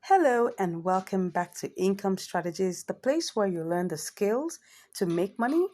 Hello and welcome back to Income Strategies, the place where you learn the skills to make money,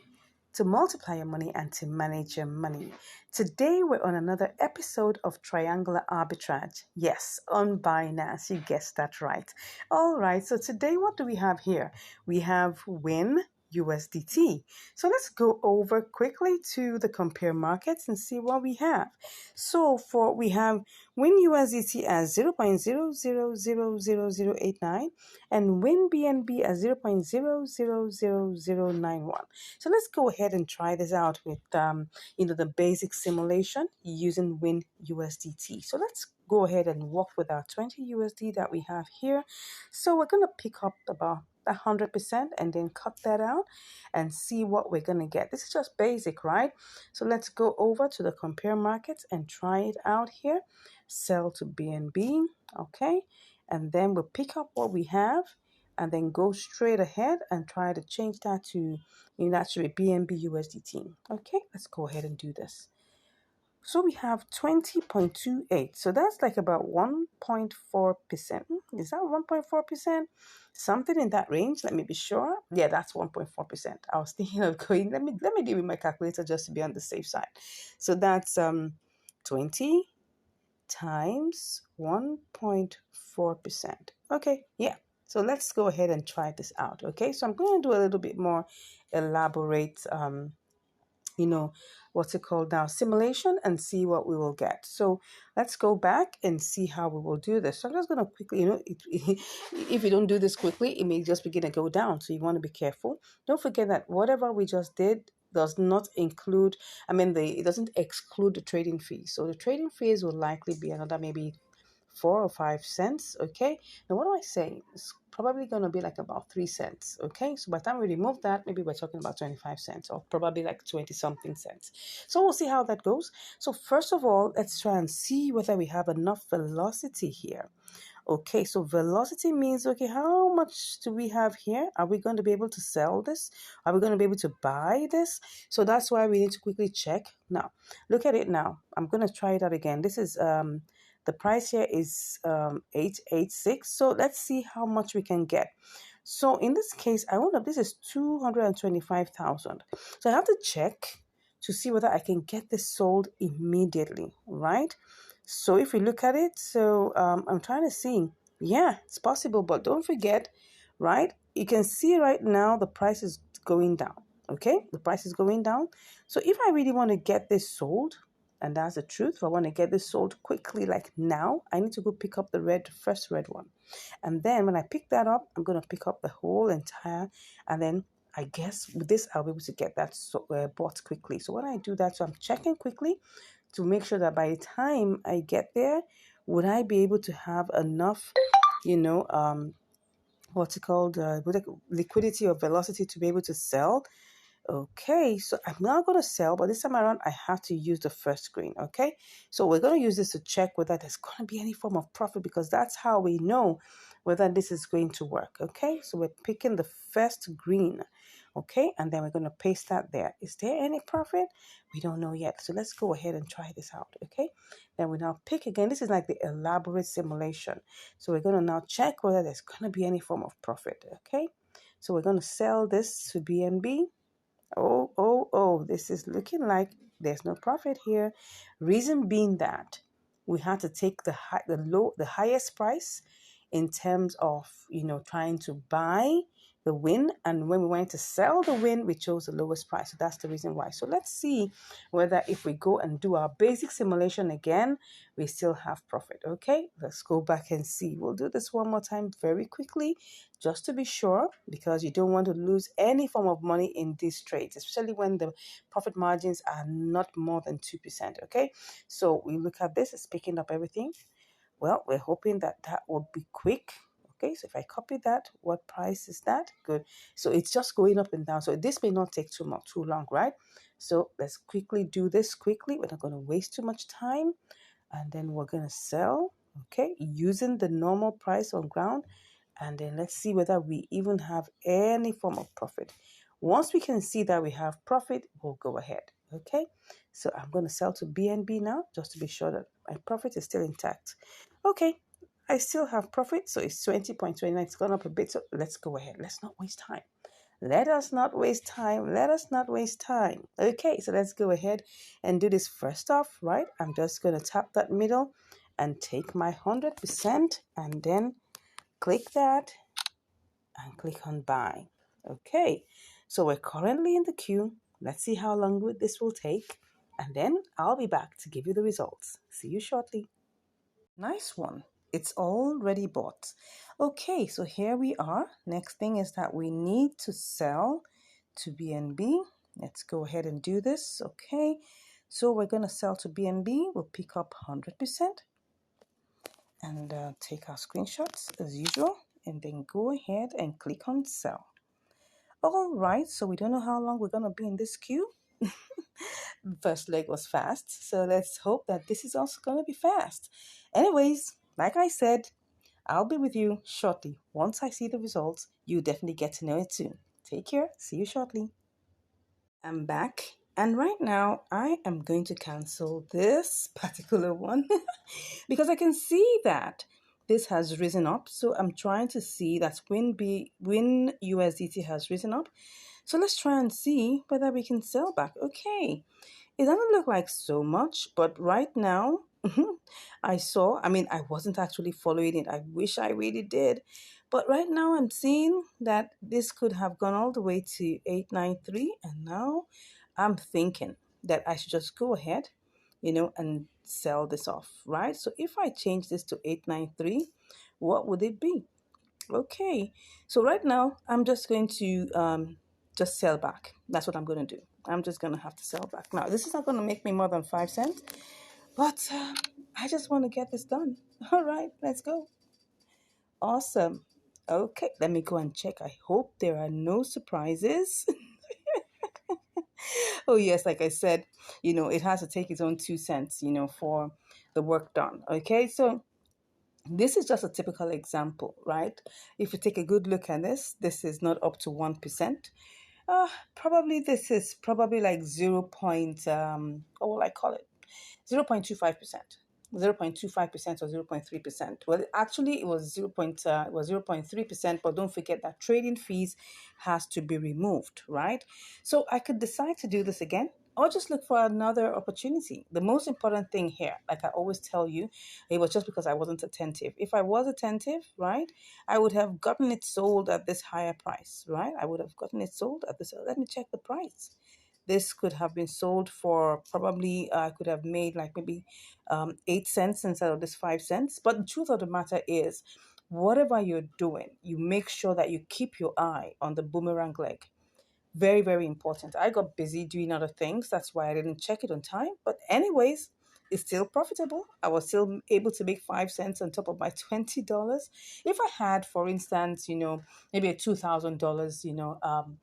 to multiply your money, and to manage your money. Today we're on another episode of Triangular Arbitrage. Yes, on Binance. You guessed that right. All right, so today what do we have here? We have Win USDT. So let's go over quickly to the compare markets and see what we have. So we have Win USDT as 0.00000089 and Win BNB as 0.000091. So let's go ahead and try this out with the basic simulation using Win USDT. So let's go ahead and work with our 20 USD that we have here. So we're going to pick up about 100% and then cut that out and see what we're going to get. This is just basic, right? So let's go over to the compare markets and try it out here. Sell to BNB, okay? And then we'll pick up what we have and then go straight ahead and try to change that to, that should be BNB USDT. Okay, let's go ahead and do this. So we have 20.28. So that's like about 1.4%. Is that 1.4%? Something in that range. Let me be sure. Yeah, that's 1.4%. I was thinking of going, let me deal with my calculator just to be on the safe side. So that's 20 times 1.4%. Okay, yeah. So let's go ahead and try this out. Okay, so I'm going to do a little bit more elaborate what's it called now, simulation, and see what we will get. So let's go back and see how we will do this. So I'm just going to quickly, if you don't do this quickly, it may just begin to go down. So you want to be careful. Don't forget that whatever we just did does not include, it doesn't exclude the trading fees. So the trading fees will likely be another maybe 4 or 5 cents. Okay, now what do I say? It's probably going to be like about 3 cents. Okay, so by the time we remove that, maybe we're talking about 25 cents or probably like 20 something cents. So we'll see how that goes. So first of all, let's try and see whether we have enough velocity here. Okay, so velocity means, okay, how much do we have here? Are we going to be able to sell this? Are we going to be able to buy this? So that's why we need to quickly check. Now, look at it now. I'm going to try it out again. This is the price here is 886. So let's see how much we can get. So in this case, this is 225,000. So I have to check to see whether I can get this sold immediately, right? So if we look at it, so I'm trying to see, yeah, it's possible, but don't forget, right? You can see right now the price is going down, okay? The price is going down. So if I really want to get this sold, and that's the truth, if I want to get this sold quickly, like now, I need to go pick up the first red one. And then when I pick that up, I'm going to pick up the whole entire, and then I guess with this, I'll be able to get that bought quickly. So when I do that, so I'm checking quickly to make sure that by the time I get there, would I be able to have enough, liquidity or velocity to be able to sell? Okay, so I'm not going to sell, but this time around, I have to use the first screen, okay? So we're going to use this to check whether there's going to be any form of profit, because that's how we know whether this is going to work, okay? So we're picking the first green, okay? And then we're going to paste that there. Is there any profit? We don't know yet. So let's go ahead and try this out, okay? Then we now pick again. This is like the elaborate simulation. So we're going to now check whether there's going to be any form of profit, okay? So we're going to sell this to BNB. Oh, this is looking like there's no profit here. Reason being that we had to take the highest price in terms of, trying to buy the win. And when we went to sell the win, we chose the lowest price. So that's the reason why. So let's see whether if we go and do our basic simulation again, we still have profit. Okay, let's go back and see. We'll do this one more time very quickly, just to be sure, because you don't want to lose any form of money in these trades, especially when the profit margins are not more than 2%. Okay, so we look at this, it's picking up everything. Well, we're hoping that will be quick. Okay, so if I copy that, what price is that? Good. So it's just going up and down. So this may not take too long, right? So let's quickly do this quickly. We're not going to waste too much time. And then we're going to sell, okay, using the normal price on ground. And then let's see whether we even have any form of profit. Once we can see that we have profit, we'll go ahead, okay? So I'm going to sell to BNB now, just to be sure that my profit is still intact. Okay, I still have profit, so it's 20.29. It's gone up a bit, so let's go ahead. Let's not waste time. Let us not waste time. Let us not waste time. Okay, so let's go ahead and do this first off, right? I'm just going to tap that middle and take my 100% and then click that and click on buy. Okay, so we're currently in the queue. Let's see how long this will take, and then I'll be back to give you the results. See you shortly. Nice one. It's already bought. Okay, so here we are. Next thing is that we need to sell to BNB. Let's go ahead and do this. Okay, so we're going to sell to BNB. We'll pick up 100% and take our screenshots as usual, and then go ahead and click on sell. All right, so we don't know how long we're going to be in this queue. First leg was fast, so let's hope that this is also going to be fast. Anyways, like I said, I'll be with you shortly. Once I see the results, you definitely get to know it soon. Take care. See you shortly. I'm back, and right now I am going to cancel this particular one because I can see that this has risen up. So I'm trying to see that when USDT has risen up. So let's try and see whether we can sell back. Okay, it doesn't look like so much, but right now, I wasn't actually following it. I wish I really did. But right now, I'm seeing that this could have gone all the way to 893. And now I'm thinking that I should just go ahead, and sell this off, right? So if I change this to 893, what would it be? Okay, so right now I'm just going to just sell back. That's what I'm going to do. I'm just going to have to sell back. Now, this is not going to make me more than 5 cents, but I just want to get this done. All right, let's go. Awesome. Okay, let me go and check. I hope there are no surprises. Oh, yes, like I said, it has to take its own 2 cents, for the work done. Okay, so this is just a typical example, right? If you take a good look at this is not up to 1%. Probably this is probably like what will I call it? 0.25%. 0.25% or 0.3%. Well, actually, it was 0.3%, but don't forget that trading fees has to be removed, right? So I could decide to do this again or just look for another opportunity. The most important thing here, like I always tell you, it was just because I wasn't attentive. If I was attentive, right, I would have gotten it sold at this higher price, right? I would have gotten it sold at this. Let me check the price. This could have been sold for probably, I could have made like maybe 8 cents instead of this 5 cents. But the truth of the matter is, whatever you're doing, you make sure that you keep your eye on the boomerang leg. Very, very important. I got busy doing other things. That's why I didn't check it on time. But anyways, it's still profitable. I was still able to make 5 cents on top of my $20. If I had, for instance, maybe a $2,000,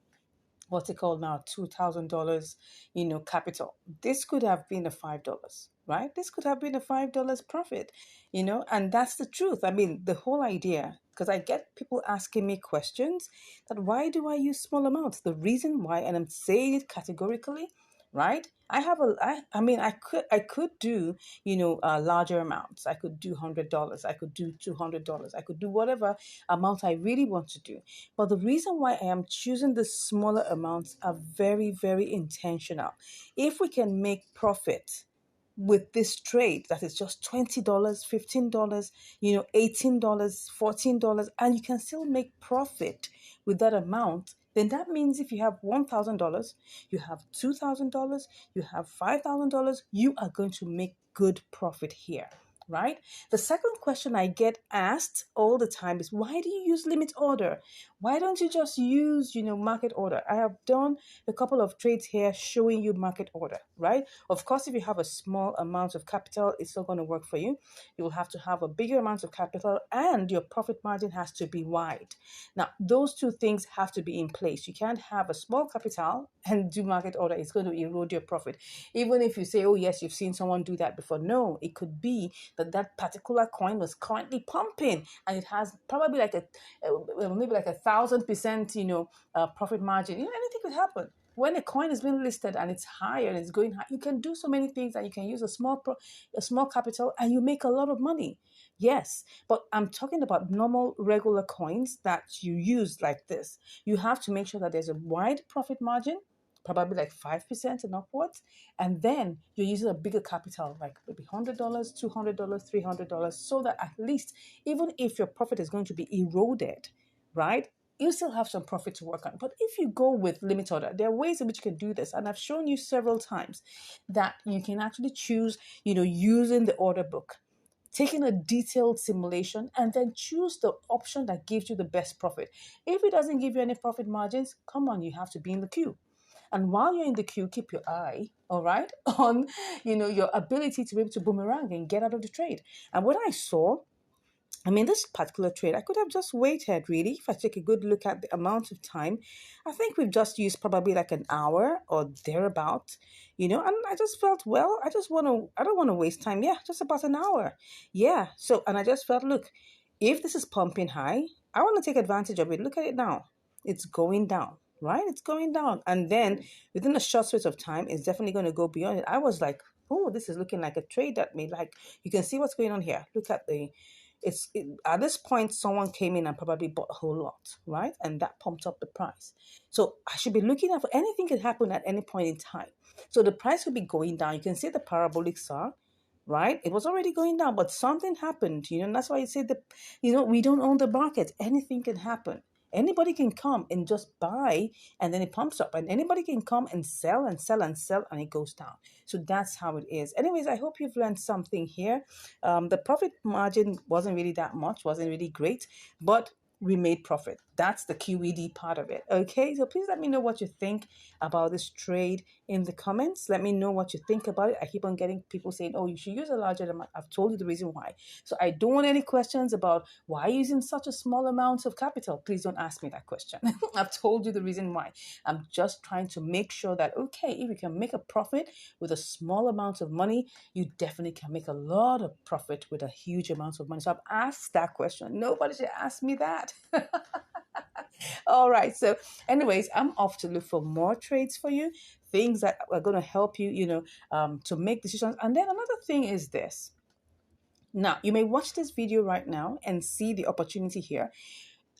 what's it called now, $2,000, capital. This could have been a $5, right? This could have been a $5 profit, and that's the truth. I mean, the whole idea, because I get people asking me questions that why do I use small amounts? The reason why, and I'm saying it categorically, right? I could do, larger amounts. I could do $100. I could do $200. I could do whatever amount I really want to do. But the reason why I am choosing the smaller amounts are very, very intentional. If we can make profit with this trade that is just $20, $15, $18, $14, and you can still make profit with that amount, then that means if you have $1,000, you have $2,000, you have $5,000, you are going to make good profit here. Right? The second question I get asked all the time is, why do you use limit order? Why don't you just use, market order? I have done a couple of trades here showing you market order, right? Of course, if you have a small amount of capital, it's not going to work for you. You will have to have a bigger amount of capital and your profit margin has to be wide. Now, those two things have to be in place. You can't have a small capital and do market order. It's going to erode your profit. Even if you say, oh, yes, you've seen someone do that before. No, it could be that particular coin was currently pumping and it has probably like maybe like 1,000%, profit margin. Anything could happen. When a coin is being listed and it's higher and it's going high, you can do so many things, and you can use a small capital and you make a lot of money. Yes, but I'm talking about normal, regular coins that you use like this. You have to make sure that there's a wide profit margin, probably like 5% and upwards. And then you're using a bigger capital, like maybe $100, $200, $300, so that at least, even if your profit is going to be eroded, right? You still have some profit to work on. But if you go with limit order, there are ways in which you can do this. And I've shown you several times that you can actually choose, using the order book, taking a detailed simulation, and then choose the option that gives you the best profit. If it doesn't give you any profit margins, come on, you have to be in the queue. And while you're in the queue, keep your eye, all right, on your ability to be able to boomerang and get out of the trade. And what I saw, this particular trade, I could have just waited really. If I take a good look at the amount of time, I think we've just used probably like an hour or thereabout, and I just felt, well, I don't want to waste time. Yeah, just about an hour. Yeah. So, and I just felt, look, if this is pumping high, I want to take advantage of it. Look at it now. It's going down, right? It's going down. And then within a short space of time, it's definitely going to go beyond it. I was like, oh, this is looking like a trade that may, like, you can see what's going on here. Look at at this point, someone came in and probably bought a whole lot, right? And that pumped up the price. So I should be looking out for anything can happen at any point in time. So the price will be going down. You can see the parabolic saw, right? It was already going down, but something happened, and that's why you say that, we don't own the market. Anything can happen. Anybody can come and just buy, and then it pumps up, and anybody can come and sell and sell and sell, and it goes down. So that's how it is. Anyways, I hope you've learned something here. The profit margin wasn't really that much, wasn't really great, but we made profit. That's the QED part of it. Okay, so please let me know what you think about this trade in the comments. Let me know what you think about it. I keep on getting people saying, oh, you should use a larger amount. I've told you the reason why. So I don't want any questions about why using such a small amount of capital. Please don't ask me that question. I've told you the reason why. I'm just trying to make sure that, okay, if you can make a profit with a small amount of money, you definitely can make a lot of profit with a huge amount of money. So I've asked that question. Nobody should ask me that. All right. So, anyways, I'm off to look for more trades for you, things that are going to help you, to make decisions. And then another thing is this. Now, you may watch this video right now and see the opportunity here.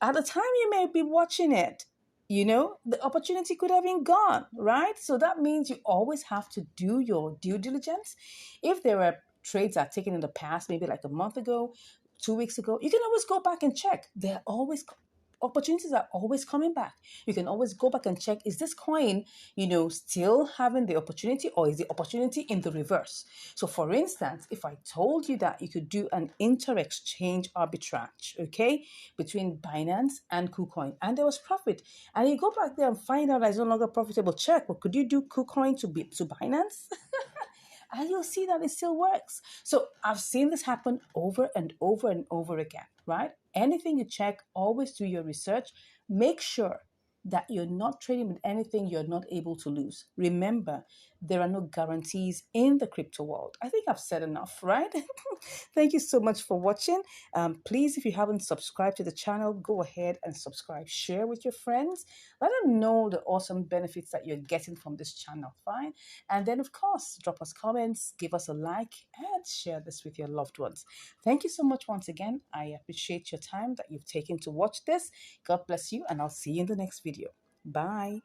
At the time you may be watching it, the opportunity could have been gone, right? So that means you always have to do your due diligence. If there are trades that are taken in the past, maybe like a month ago, 2 weeks ago, you can always go back and check. They're always opportunities are always coming back. You can always go back and check, is this coin, still having the opportunity, or is the opportunity in the reverse? So for instance, if I told you that you could do an inter-exchange arbitrage, okay, between Binance and KuCoin, and there was profit, and you go back there and find out that it's no longer profitable, check, well, could you do KuCoin to Binance? And you'll see that it still works. So I've seen this happen over and over and over again, right? Anything you check, always do your research. Make sure that you're not trading with anything you're not able to lose. Remember, there are no guarantees in the crypto world. I think I've said enough, right? Thank you so much for watching. Please, if you haven't subscribed to the channel, go ahead and subscribe. Share with your friends. Let them know the awesome benefits that you're getting from this channel, fine? And then, of course, drop us comments, give us a like, and share this with your loved ones. Thank you so much once again. I appreciate your time that you've taken to watch this. God bless you, and I'll see you in the next video. Bye.